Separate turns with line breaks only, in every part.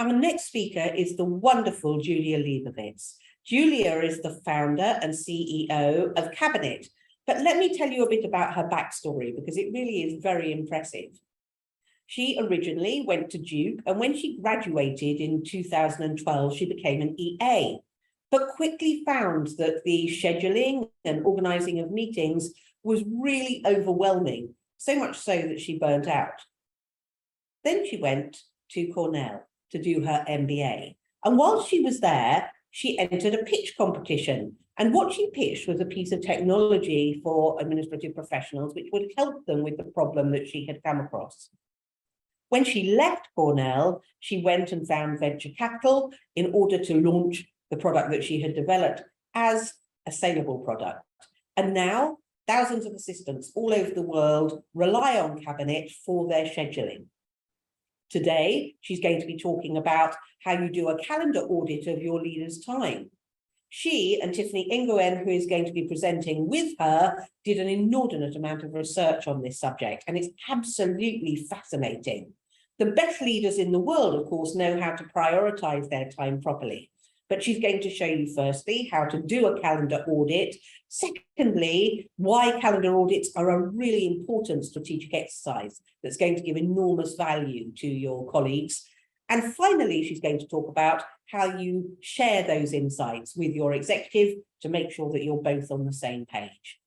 Our next speaker is the wonderful Julia Leibowitz. Julia is the founder and CEO of Cabinet, but let me tell you a bit about her backstory because it really is very impressive. She originally went to Duke, and when she graduated in 2012, she became an EA, but quickly found that the scheduling and organizing of meetings was really overwhelming, so much so that she burnt out. Then she went to Cornell to do her MBA. And while she was there, she entered a pitch competition. And what she pitched was a piece of technology for administrative professionals, which would help them with the problem that she had come across. When she left Cornell, she went and found venture capital in order to launch the product that she had developed as a saleable product. And now thousands of assistants all over the world rely on Cabinet for their scheduling. Today, she's going to be talking about how you do a calendar audit of your leader's time. She and Tiffany Nguyen, who is going to be presenting with her, did an inordinate amount of research on this subject, and it's absolutely fascinating. The best leaders in the world, of course, know how to prioritize their time properly. But she's going to show you, firstly, how to do a calendar audit. Secondly, why calendar audits are a really important strategic exercise that's going to give enormous value to your colleagues. And finally, she's going to talk about how you share those insights with your executive to make sure that you're both on the same page.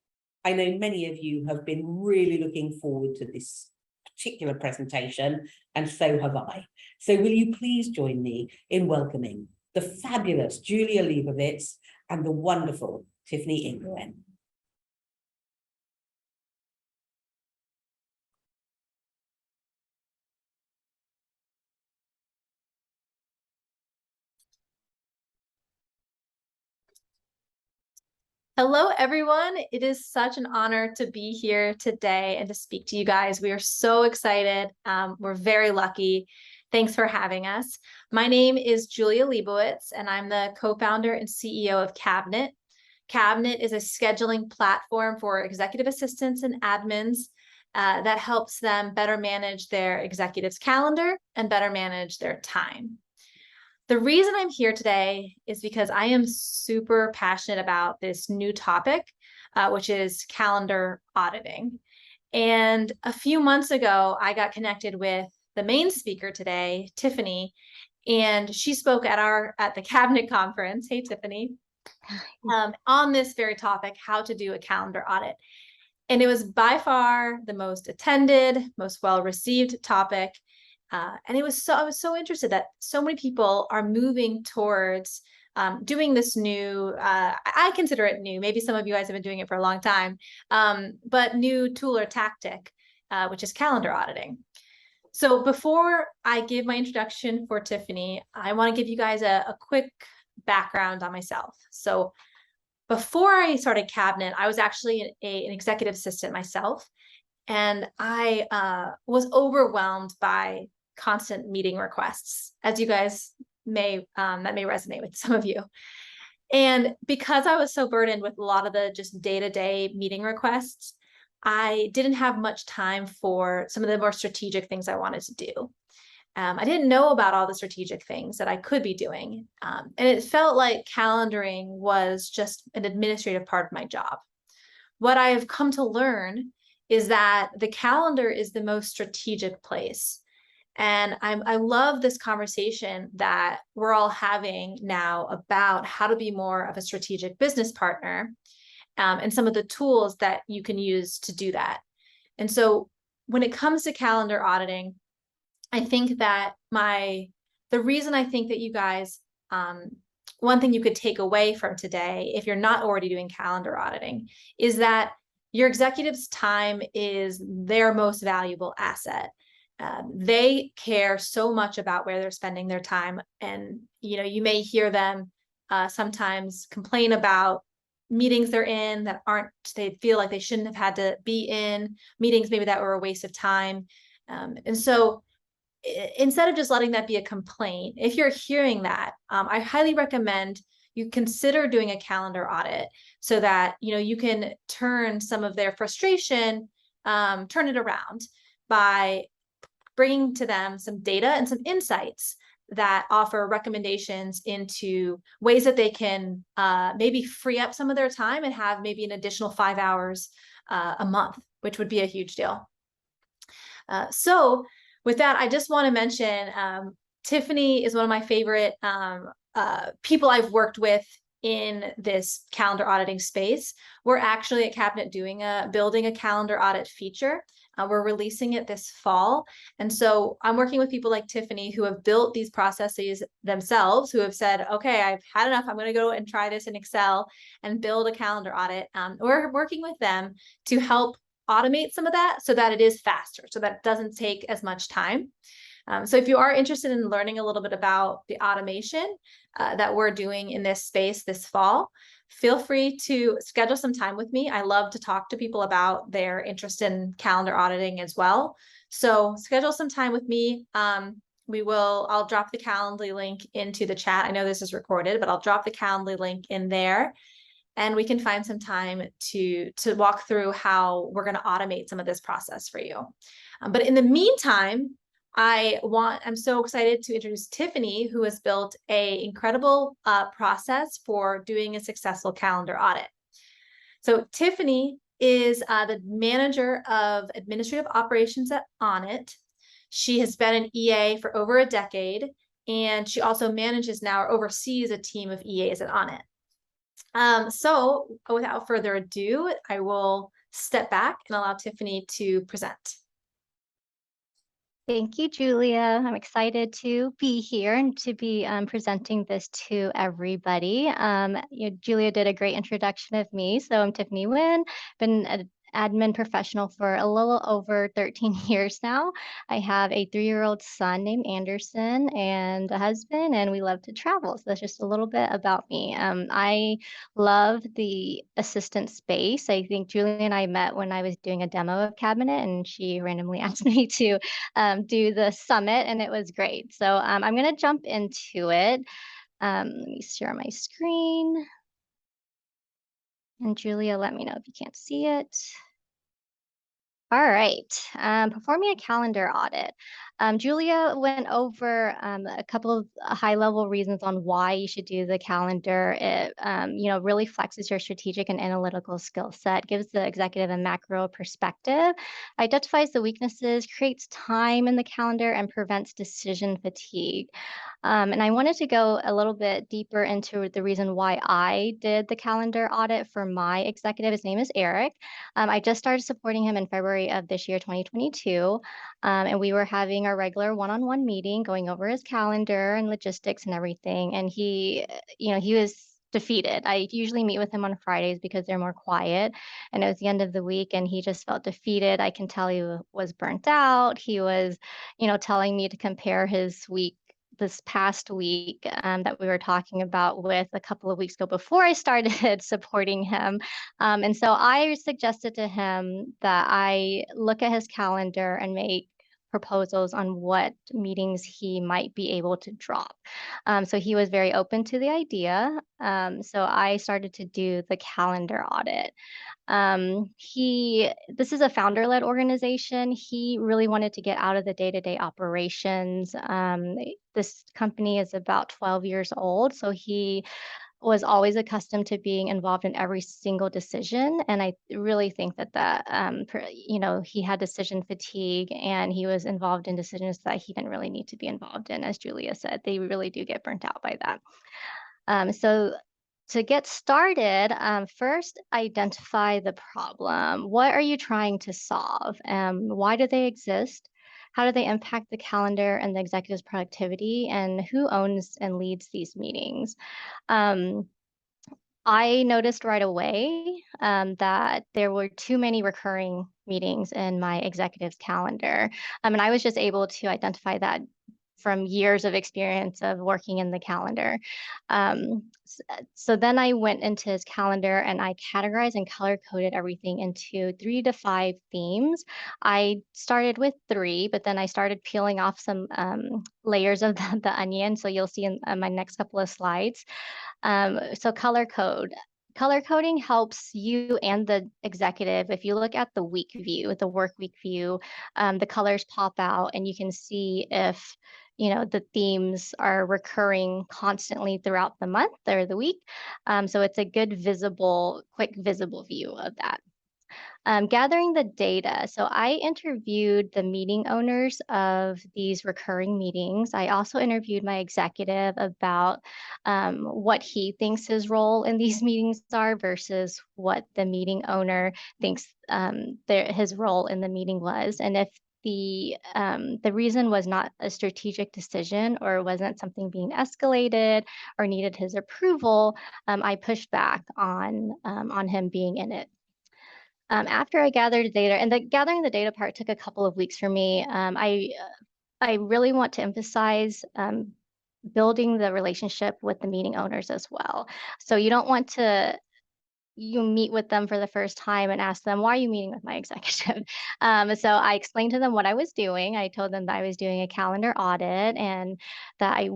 I know many of you have been really looking forward to this particular presentation, and so have I. So will you please join me in welcoming the fabulous Julia Leibowitz and the wonderful Tiffany Nguyen.
Hello, everyone. It is such an honor to be here today and to speak to you guys. We are so excited. We're very lucky. Thanks for having us. My name is Julia Leibowitz, and I'm the co-founder and CEO of Cabinet. Cabinet is a scheduling platform for executive assistants and admins that helps them better manage their executive's calendar and better manage their time. The reason I'm here today is because I am super passionate about this new topic, which is calendar auditing. And a few months ago, I got connected with the main speaker today, Tiffany, and she spoke at the Cabinet conference. Hey, Tiffany. On this very topic, how to do a calendar audit. And it was by far the most attended, most well-received topic. And I was so interested that so many people are moving towards doing this new, I consider it new, maybe some of you guys have been doing it for a long time, but new tool or tactic, which is calendar auditing. So before I give my introduction for Tiffany, I want to give you guys a quick background on myself. So before I started Cabinet, I was actually an executive assistant myself, and I was overwhelmed by constant meeting requests, as you guys may, that may resonate with some of you. And because I was so burdened with a lot of the just day-to-day meeting requests, I didn't have much time for some of the more strategic things I wanted to do. I didn't know about all the strategic things that I could be doing. And it felt like calendaring was just an administrative part of my job. What I have come to learn is that the calendar is the most strategic place. And I love this conversation that we're all having now about how to be more of a strategic business partner, and some of the tools that you can use to do that. And so when it comes to calendar auditing, I think that the reason I think that you guys, one thing you could take away from today, if you're not already doing calendar auditing, is that your executive's time is their most valuable asset. They care so much about where they're spending their time. And, you may hear them sometimes complain about meetings they're in that they feel like they shouldn't have had to be in, meetings maybe that were a waste of time. And so instead of just letting that be a complaint, if you're hearing that, I highly recommend you consider doing a calendar audit so that, you can turn some of their frustration, turn it around by bringing to them some data and some insights that offer recommendations into ways that they can maybe free up some of their time and have maybe an additional 5 hours a month, which would be a huge deal. So with that, I just want to mention Tiffany is one of my favorite people I've worked with in this calendar auditing space. We're actually at Cabinet building a calendar audit feature. We're releasing it this fall. And so I'm working with people like Tiffany who have built these processes themselves, who have said, okay, I've had enough. I'm going to go and try this in Excel and build a calendar audit. We're working with them to help automate some of that so that it is faster, so that it doesn't take as much time. So if you are interested in learning a little bit about the automation that we're doing in this space this fall, feel free to schedule some time with me. I love to talk to people about their interest in calendar auditing as well. So schedule some time with me. I'll drop the Calendly link into the chat. I know this is recorded, but I'll drop the Calendly link in there. And we can find some time to walk through how we're going to automate some of this process for you. But in the meantime, I'm so excited to introduce Tiffany, who has built an incredible process for doing a successful calendar audit. So Tiffany is the manager of administrative operations at Audit. She has been an EA for over a decade, and she also manages now or oversees a team of EAs at Audit. So without further ado, I will step back and allow Tiffany to present.
Thank you, Julia. I'm excited to be here and to be presenting this to everybody. Julia did a great introduction of me. So I'm Tiffany Nguyen, been an admin professional for a little over 13 years now. I have a 3-year-old son named Anderson and a husband, and we love to travel. So that's just a little bit about me. I love the assistant space. I think Julia and I met when I was doing a demo of Cabinet, and she randomly asked me to do the summit, and it was great. So I'm going to jump into it. Let me share my screen. And Julia, let me know if you can't see it. All right, performing a calendar audit. Julia went over a couple of high-level reasons on why you should do the calendar. It, really flexes your strategic and analytical skill set, gives the executive a macro perspective, identifies the weaknesses, creates time in the calendar, and prevents decision fatigue. And I wanted to go a little bit deeper into the reason why I did the calendar audit for my executive. His name is Eric. I just started supporting him in February of this year, 2022. And we were having our regular one-on-one meeting, going over his calendar and logistics and everything. And he was defeated. I usually meet with him on Fridays because they're more quiet. And it was the end of the week and he just felt defeated. I can tell he was burnt out. He was, telling me to compare his week this past week that we were talking about with a couple of weeks ago before I started supporting him. And so I suggested to him that I look at his calendar and make proposals on what meetings he might be able to drop. So he was very open to the idea. So I started to do the calendar audit. This is a founder-led organization. He really wanted to get out of the day-to-day operations. This company is about 12 years old, so he was always accustomed to being involved in every single decision. And I really think that he had decision fatigue and he was involved in decisions that he didn't really need to be involved in. As Julia said, they really do get burnt out by that. So to get started, first identify the problem. What are you trying to solve? Why do they exist? How do they impact the calendar and the executive's productivity? And who owns and leads these meetings? I noticed right away that there were too many recurring meetings in my executive's calendar. And I was just able to identify that from years of experience of working in the calendar. So then I went into his calendar and I categorized and color coded everything into 3 to 5 themes. I started with 3, but then I started peeling off some layers of the onion. So you'll see in my next couple of slides. So color code. color coding helps you and the executive. If you look at the week view, the work week view, the colors pop out and you can see if the themes are recurring constantly throughout the month or the week. So it's a good quick visible view of that. Gathering the data. So I interviewed the meeting owners of these recurring meetings. I also interviewed my executive about what he thinks his role in these meetings are versus what the meeting owner thinks his role in the meeting was. And if the reason was not a strategic decision or wasn't something being escalated or needed his approval, I pushed back on him being in it. After I gathered data, and the gathering the data part took a couple of weeks for me. I really want to emphasize building the relationship with the meeting owners as well. So you don't want to meet with them for the first time and ask them, why are you meeting with my executive? So I explained to them what I was doing. I told them that I was doing a calendar audit and that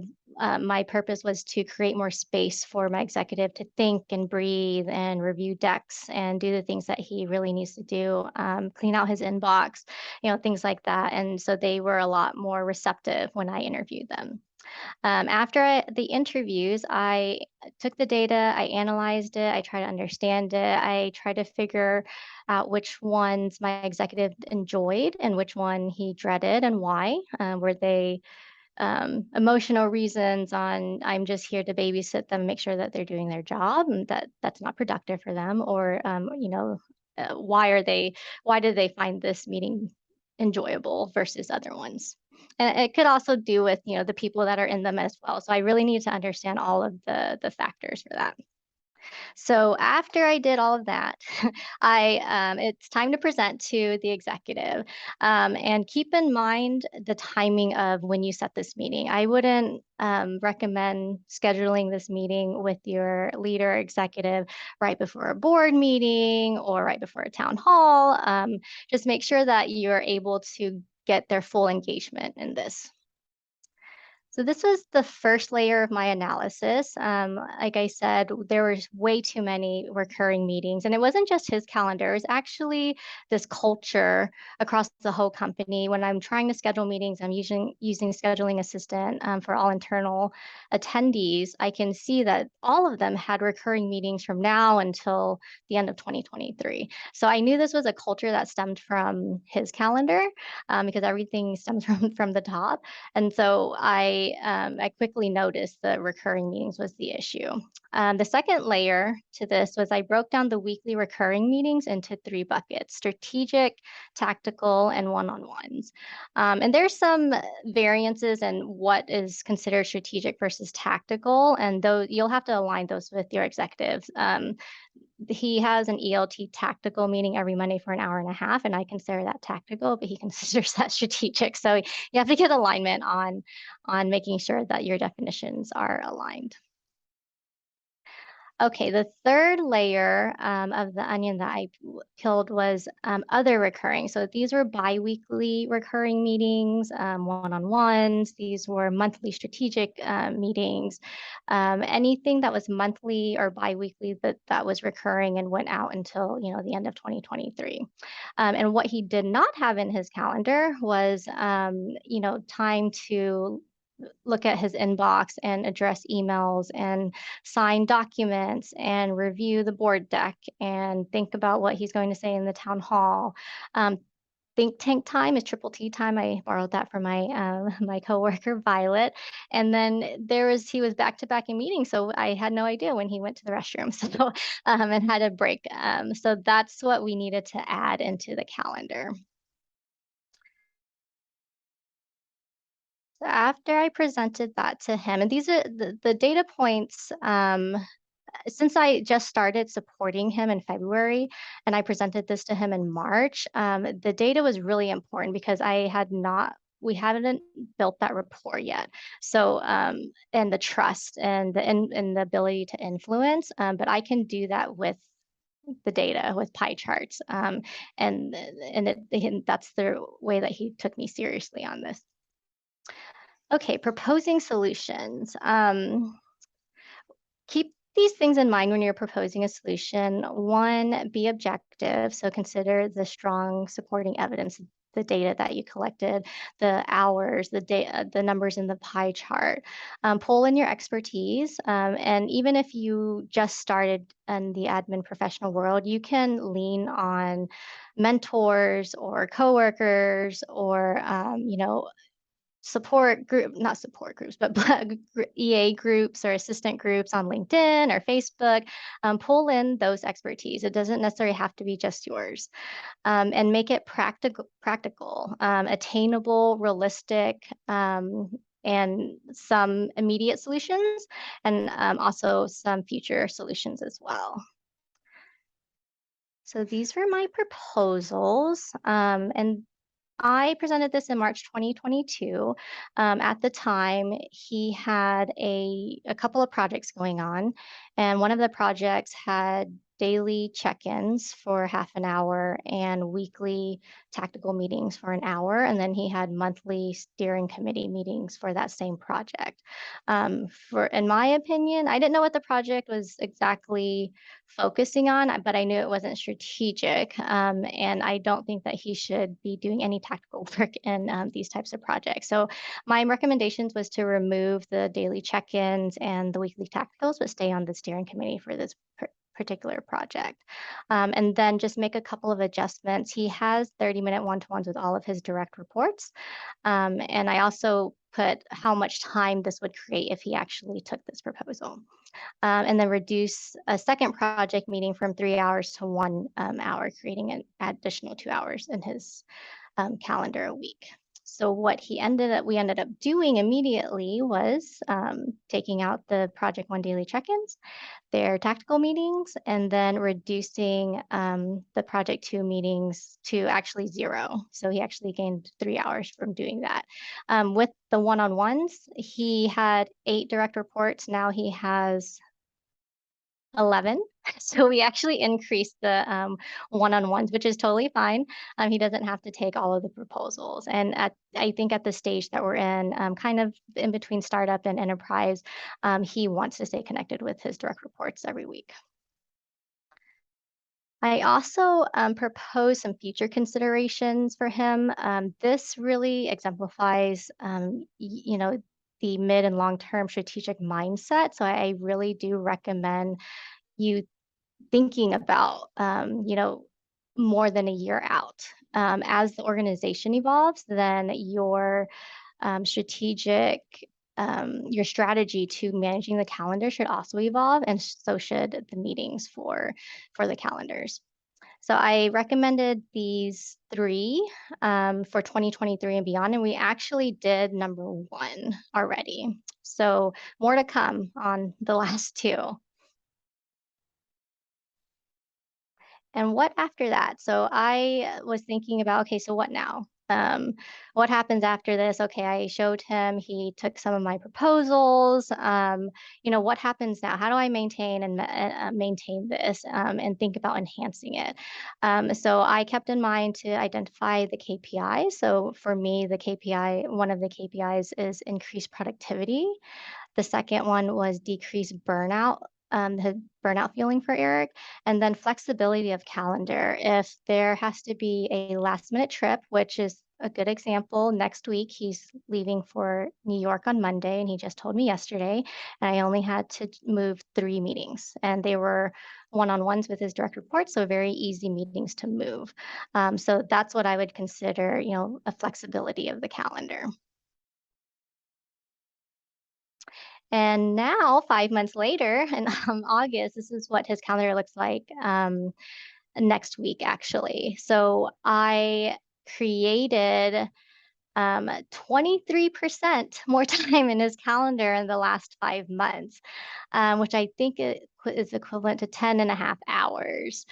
my purpose was to create more space for my executive to think and breathe and review decks and do the things that he really needs to do, clean out his inbox, things like that. And so they were a lot more receptive when I interviewed them. After the interviews, I took the data, I analyzed it, I tried to understand it, I tried to figure out which ones my executive enjoyed and which one he dreaded and why. Were they emotional reasons on I'm just here to babysit them, make sure that they're doing their job and that's not productive for them, or why did they find this meeting enjoyable versus other ones? And it could also do with the people that are in them as well. So I really need to understand all of the factors for that. So after I did all of that, it's time to present to the executive, and keep in mind the timing of when you set this meeting. I wouldn't recommend scheduling this meeting with your leader executive right before a board meeting or right before a town hall. Just make sure that you're able to get their full engagement in this. So this was the first layer of my analysis. Like I said, there was way too many recurring meetings, and it wasn't just his calendar. It was actually this culture across the whole company. When I'm trying to schedule meetings, I'm using Scheduling Assistant for all internal attendees. I can see that all of them had recurring meetings from now until the end of 2023. So I knew this was a culture that stemmed from his calendar, because everything stems from the top. And so I quickly noticed the recurring meetings was the issue. The second layer to this was I broke down the weekly recurring meetings into 3 buckets: strategic, tactical, and one-on-ones. And there's some variances in what is considered strategic versus tactical, and though you'll have to align those with your executives. He has an ELT tactical meeting every Monday for an hour and a half, and I consider that tactical, but he considers that strategic. So you have to get alignment on making sure that your definitions are aligned. Okay, the third layer of the onion that I peeled was other recurring. So these were bi-weekly recurring meetings, one-on-ones. These were monthly strategic meetings. Anything that was monthly or bi-weekly that was recurring and went out until the end of 2023. And what he did not have in his calendar was time to look at his inbox and address emails and sign documents and review the board deck and think about what he's going to say in the town hall. Think tank time is triple T time. I borrowed that from my coworker Violet. And then he was back to back in meetings, so I had no idea when he went to the restroom. So and had a break. So that's what we needed to add into the calendar. So after I presented that to him, and these are the data points, since I just started supporting him in February and I presented this to him in March, the data was really important because we hadn't built that rapport yet. So, and the trust and the ability to influence, but I can do that with the data, with pie charts. And that's the way that he took me seriously on this. Okay, proposing solutions. Keep these things in mind when you're proposing a solution. One, be objective. So consider the strong supporting evidence, the data that you collected, the hours, the numbers in the pie chart. Pull in your expertise. And even if you just started in the admin professional world, you can lean on mentors or coworkers or, not support groups, but EA groups or assistant groups on LinkedIn or Facebook. Pull in those expertise. It doesn't necessarily have to be just yours. And make it practical, attainable, realistic, and some immediate solutions, and also some future solutions as well. So these were my proposals, and I presented this in March 2022. At the time, he had a couple of projects going on, and one of the projects had daily check-ins for half an hour and weekly tactical meetings for an hour. And then he had monthly steering committee meetings for that same project. In my opinion, I didn't know what the project was exactly focusing on, but I knew it wasn't strategic. And I don't think that he should be doing any tactical work in these types of projects. So my recommendations was to remove the daily check-ins and the weekly tacticals, but stay on the steering committee for this particular project. And then just make a couple of adjustments. He has 30-minute one-to-ones with all of his direct reports. And I also put how much time this would create if he actually took this proposal. And then reduce a second project meeting from 3 hours to 1 hour, creating an additional 2 hours in his calendar a week. So what we ended up doing immediately was taking out the project 1 daily check-ins, their tactical meetings, and then reducing the project 2 meetings to actually 0. So he actually gained 3 hours from doing that. With the one-on-ones, he had 8 direct reports. Now he has 11. So we actually increased the one-on-ones, which is totally fine. He doesn't have to take all of the proposals. And I think at the stage that we're in, kind of in between startup and enterprise, he wants to stay connected with his direct reports every week. I also proposed some future considerations for him. This really exemplifies, the mid and long-term strategic mindset. So I really do recommend you thinking about, more than a year out. As the organization evolves, then your your strategy to managing the calendar should also evolve, and so should the meetings for the calendars. So I recommended these 3 for 2023 and beyond, and we actually did number 1 already. So more to come on the last 2. And what after that? So I was thinking about, okay, so what now? What happens after this? Okay, I showed him, he took some of my proposals. What happens now? How do I maintain this and think about enhancing it? So I kept in mind to identify the KPI. So for me, one of the KPIs is increased productivity. The second one was decrease burnout, the burnout feeling for Eric, and then flexibility of calendar. If there has to be a last minute trip, which is a good example, next week he's leaving for New York on Monday, and he just told me yesterday, and I only had to move 3 meetings, and they were one-on-ones with his direct reports, so very easy meetings to move. So that's what I would consider, a flexibility of the calendar. And now, 5 months later, in August, this is what his calendar looks like next week, actually. So I created 23% more time in his calendar in the last 5 months, which I think is equivalent to 10.5 hours.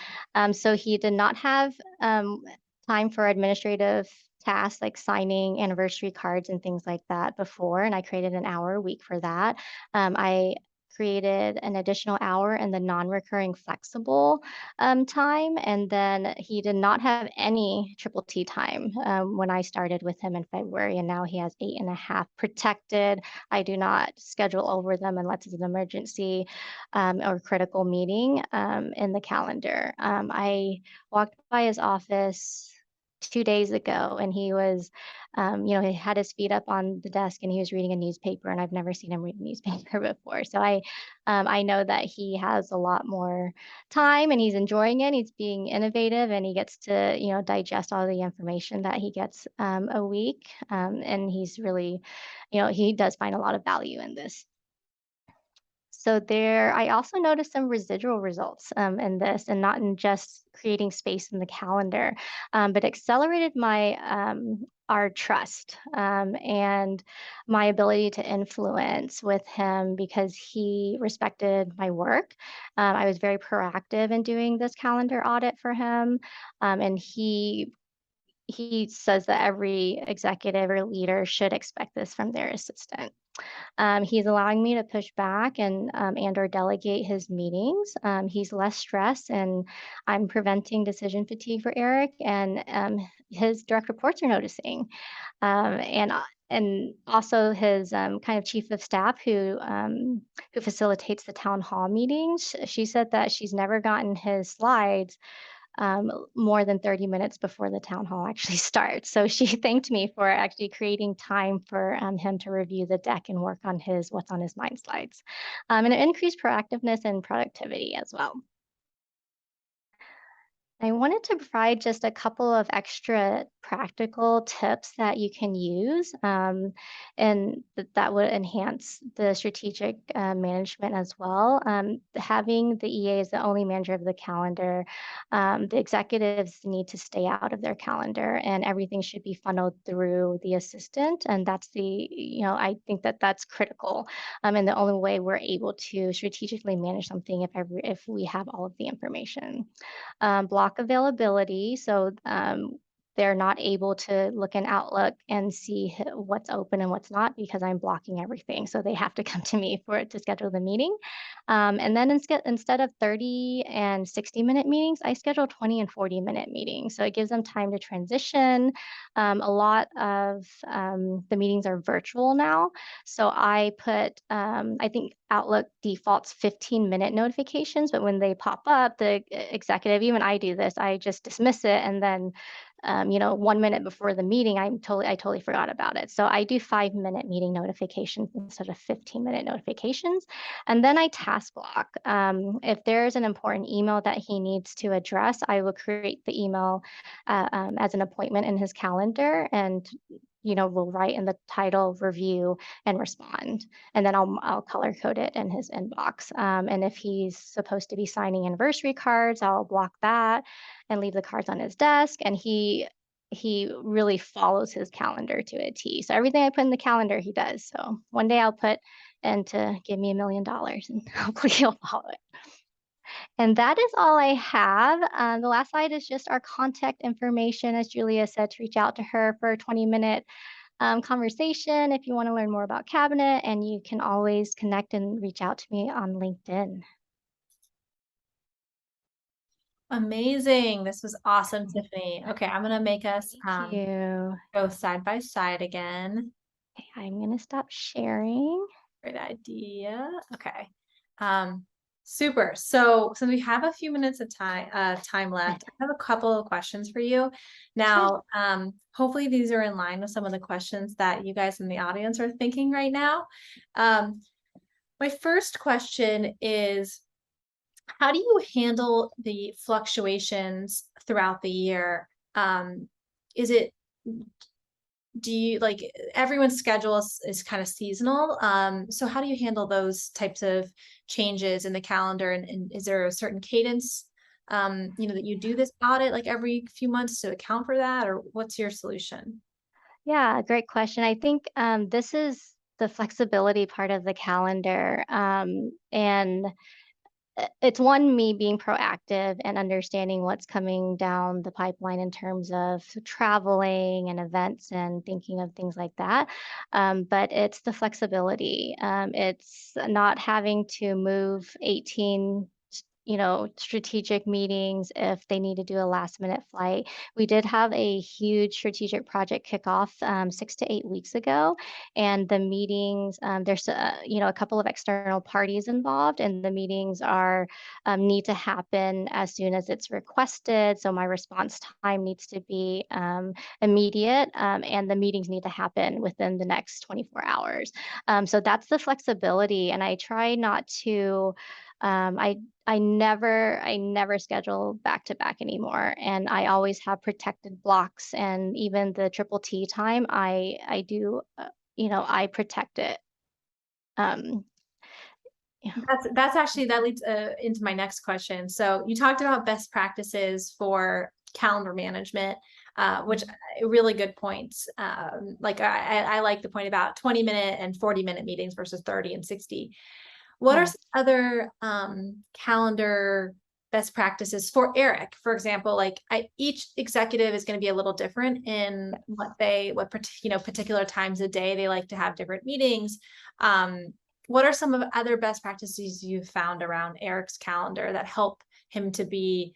So he did not have time for administrative tasks like signing anniversary cards and things like that before, and I created an hour a week for that. I created an additional hour in the non-recurring flexible time. And then he did not have any triple T time when I started with him in February. And now he has 8.5 protected. I do not schedule over them unless it's an emergency or critical meeting in the calendar. I walked by his office 2 days ago, and he was, he had his feet up on the desk and he was reading a newspaper, and I've never seen him read a newspaper before. So I know that he has a lot more time and he's enjoying it. He's being innovative and he gets to, digest all the information that he gets a week. And he's really, he does find a lot of value in this. So I also noticed some residual results in this, and not in just creating space in the calendar, but accelerated our trust and my ability to influence with him because he respected my work. I was very proactive in doing this calendar audit for him, and he says that every executive or leader should expect this from their assistant. He's allowing me to push back and or delegate his meetings. He's less stressed, and I'm preventing decision fatigue for Eric, and his direct reports are noticing. And also his kind of chief of staff who facilitates the town hall meetings. She said that she's never gotten his slides more than 30 minutes before the town hall actually starts. So she thanked me for actually creating time for him to review the deck and work on his what's on his mind slides. And it increased proactiveness and productivity as well. I wanted to provide just a couple of extra practical tips that you can use, and that would enhance the strategic management as well. Having the EA as the only manager of the calendar, the executives need to stay out of their calendar, and everything should be funneled through the assistant. And I think that that's critical. And the only way we're able to strategically manage something if we have all of the information. Block availability. So they're not able to look in Outlook and see what's open and what's not because I'm blocking everything. So they have to come to me to schedule the meeting. And then instead of 30 and 60-minute meetings, I schedule 20 and 40-minute meetings. So it gives them time to transition. A lot of the meetings are virtual now. So I think Outlook defaults 15-minute notifications, but when they pop up, the executive, even I do this, I just dismiss it, and then 1 minute before the meeting, I totally forgot about it. So I do 5-minute meeting notifications instead of 15-minute notifications. And then I task block. If there's an important email that he needs to address, I will create the email as an appointment in his calendar, and we'll write in the title, review, and respond. And then I'll color code it in his inbox. And if he's supposed to be signing anniversary cards, I'll block that and leave the cards on his desk. And he really follows his calendar to a T. So everything I put in the calendar, he does. So one day I'll put in to give me $1 million, and hopefully he'll follow it. And that is all I have. The last slide is just our contact information, as Julia said, to reach out to her for a 20-minute conversation if you want to learn more about Cabinet, and you can always connect and reach out to me on LinkedIn.
Amazing. This was awesome, Tiffany. Okay, I'm going to make us
Thank you.
go side by side again.
Okay, I'm going to stop sharing.
Great idea. Okay. Super. So we have a few minutes of time left. I have a couple of questions for you. Now, hopefully these are in line with some of the questions that you guys in the audience are thinking right now. My first question is, how do you handle the fluctuations throughout the year? Do you everyone's schedule is kind of seasonal? So how do you handle those types of changes in the calendar? And is there a certain cadence, that you do this audit like every few months to account for that, or what's your solution?
Yeah, great question. I think this is the flexibility part of the calendar. And it's one, me being proactive and understanding what's coming down the pipeline in terms of traveling and events and thinking of things like that. But it's the flexibility. It's not having to move 18 strategic meetings if they need to do a last minute flight. We did have a huge strategic project kickoff 6 to 8 weeks ago, and the meetings, there's a couple of external parties involved, and the meetings are need to happen as soon as it's requested. So my response time needs to be immediate, and the meetings need to happen within the next 24 hours. So that's the flexibility, and I try not to. I never schedule back to back anymore, and I always have protected blocks. And even the triple T time, I do, I protect it. Um, yeah.
That's actually, that leads into my next question. So you talked about best practices for calendar management, which really good points. Like I like the point about 20-minute and 40-minute meetings versus 30 and 60. What are
Yeah.
some other calendar best practices for Eric? For example, like each executive is going to be a little different in particular times of day they like to have different meetings. What are some of the other best practices you've found around Eric's calendar that help him to be,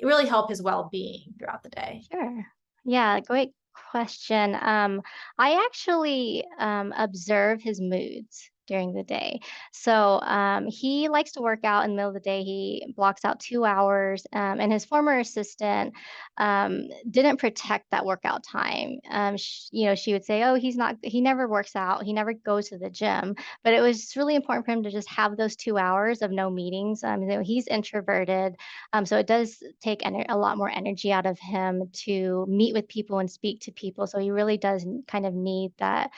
really help his well-being throughout the day?
Sure. Yeah, great question. I actually observe his moods during the day. So he likes to work out in the middle of the day. He blocks out 2 hours, and his former assistant didn't protect that workout time. She would say, "Oh, he never works out. He never goes to the gym." But it was really important for him to just have those 2 hours of no meetings. He's introverted. So it does take a lot more energy out of him to meet with people and speak to people. So he really does kind of need that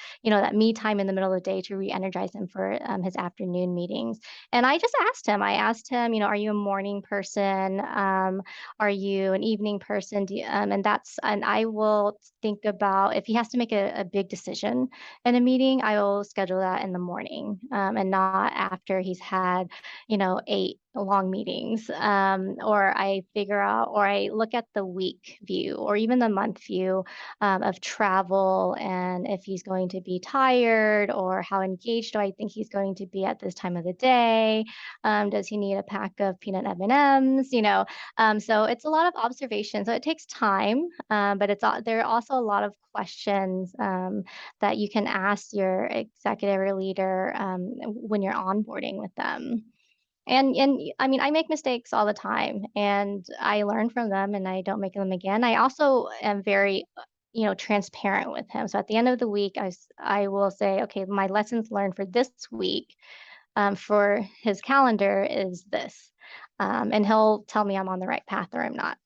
me time in the middle of the day to re-energize him for his afternoon meetings. And I asked him, are you a morning person? Are you an evening person? And I will think about if he has to make a big decision in a meeting, I will schedule that in the morning, and not after he's had, 8 long meetings. Or I look at the week view or even the month view of travel, and if he's going to be tired or how engaged do I think he's going to be at this time of the day. Does he need a pack of peanut M&Ms? So it's a lot of observation. So it takes time, but there are also a lot of questions that you can ask your executive or leader when you're onboarding with them. And I mean, I make mistakes all the time, and I learn from them, and I don't make them again. I also am very, transparent with him. So at the end of the week, I will say, okay, my lessons learned for this week, for his calendar is this, and he'll tell me I'm on the right path or I'm not.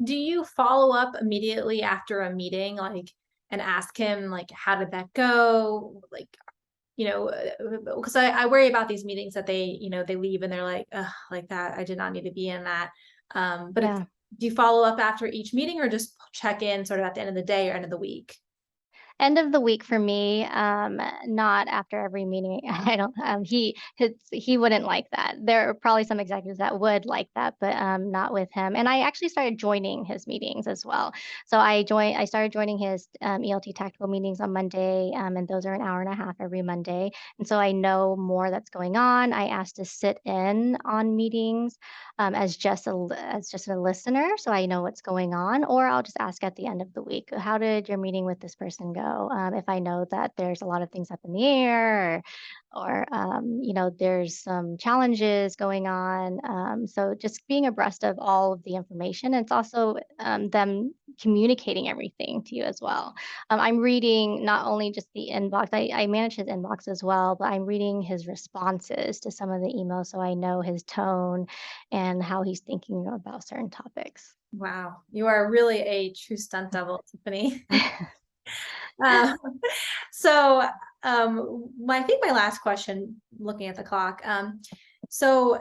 Do you follow up immediately after a meeting, and ask him, how did that go? Because I worry about these meetings that they leave and they're like, ugh, like that, I did not need to be in that. But
Yeah.
do you follow up after each meeting or just check in sort of at the end of the day or end of the week?
End of the week for me, not after every meeting. I don't, he wouldn't like that. There are probably some executives that would like that, but not with him. And I actually started joining his meetings as well. So I started joining his ELT tactical meetings on Monday, and those are an hour and a half every Monday. And so I know more that's going on. I asked to sit in on meetings as just a listener, so I know what's going on, or I'll just ask at the end of the week, how did your meeting with this person go? If I know that there's a lot of things up in the air, or there's some challenges going on. So just being abreast of all of the information. It's also them communicating everything to you as well. I'm reading not only just the inbox, I manage his inbox as well, but I'm reading his responses to some of the emails so I know his tone and how he's thinking about certain topics.
Wow, you are really a true stunt double, Tiffany. Um, so I think my last question, looking at the clock. So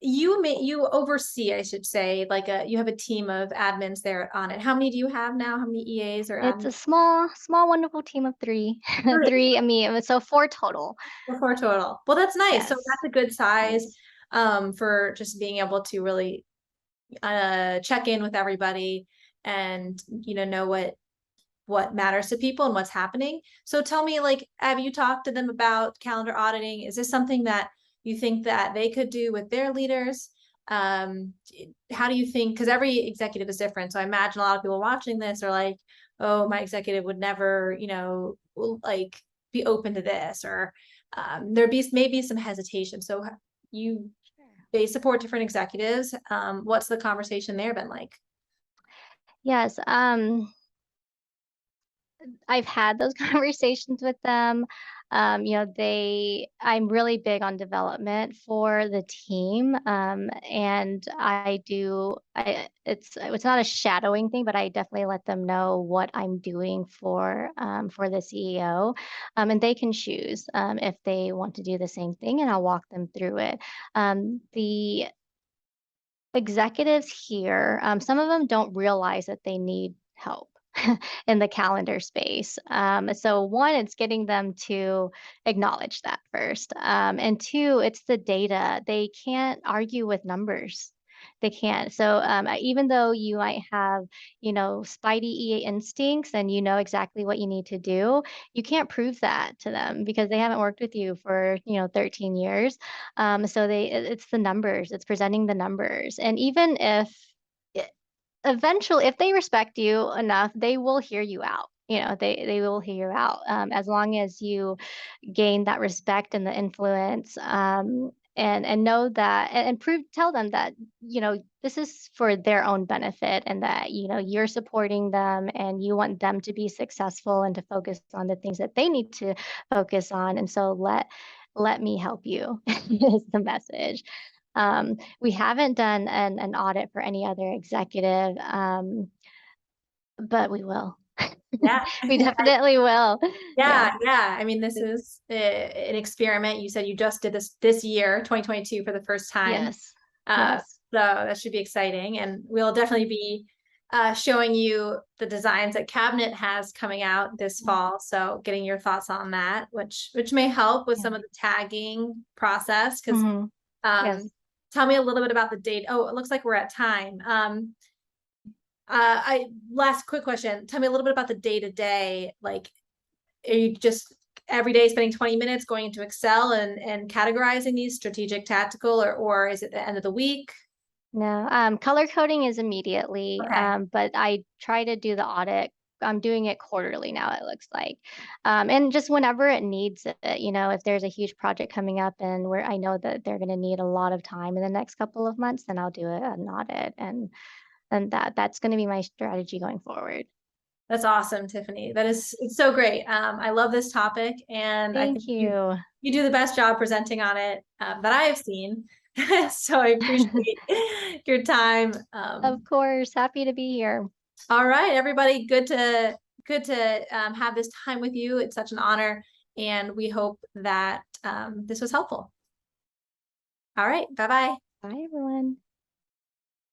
you oversee, I should say, you have a team of admins there on it. How many do you have now? How many EAs or
It's a
admins?
small, wonderful team of three.
Three.
Three, I mean, so four total.
Four total. Well, that's nice. So
Yes.
that's a good size. for just being able to really check in with everybody and, know what matters to people and what's happening. So tell me, like, have you talked to them about calendar auditing? Is this something that you think that they could do with their leaders? How do you think, because every executive is different. So I imagine a lot of people watching this are like, oh, my executive would never, like be open to this, or there'd be maybe some hesitation. So they support different executives. What's the conversation there been like?
Yes. I've had those conversations with them. I'm really big on development for the team. And it's not a shadowing thing, but I definitely let them know what I'm doing for the CEO. And they can choose, if they want to do the same thing, and I'll walk them through it. The executives here, some of them don't realize that they need help in the calendar space. So one, it's getting them to acknowledge that first. And two, it's the data. They can't argue with numbers. They can't. So even though you might have, spidey EA instincts and you know exactly what you need to do, you can't prove that to them because they haven't worked with you for, 13 years. So it's the numbers, it's presenting the numbers. And even if eventually, if they respect you enough, they will hear you out. They will hear you out, as long as you gain that respect and the influence, and know that, and tell them that, this is for their own benefit, and that, you're supporting them and you want them to be successful and to focus on the things that they need to focus on. And so let me help you is the message. We haven't done an audit for any other executive, but we will.
Yeah.
We definitely will.
Yeah. I mean, this is an experiment. You said you just did this year, 2022, for the first time.
Yes.
So that should be exciting. And we'll definitely be showing you the designs that Cabinet has coming out this fall. So getting your thoughts on that, which may help with some of the tagging process. Because
Yes.
tell me a little bit about the date. Oh, it looks like we're at time. Last quick question. Tell me a little bit about the day-to-day. Like, are you just every day spending 20 minutes going into Excel and categorizing these strategic, tactical, or is it the end of the week?
No, color coding is immediately,
Okay.
but I try to do the audit. I'm doing it quarterly now, it looks like. And just whenever it needs it, if there's a huge project coming up and where I know that they're going to need a lot of time in the next couple of months, then I'll do an audit. And that's going to be my strategy going forward.
That's awesome, Tiffany. It's so great. I love this topic, and I think
Thank you.
you do the best job presenting on it that I have seen. So I appreciate your time.
Of course, happy to be here.
All right, everybody, good to have this time with you. It's such an honor, and we hope that this was helpful. All right, bye-bye.
Bye, everyone.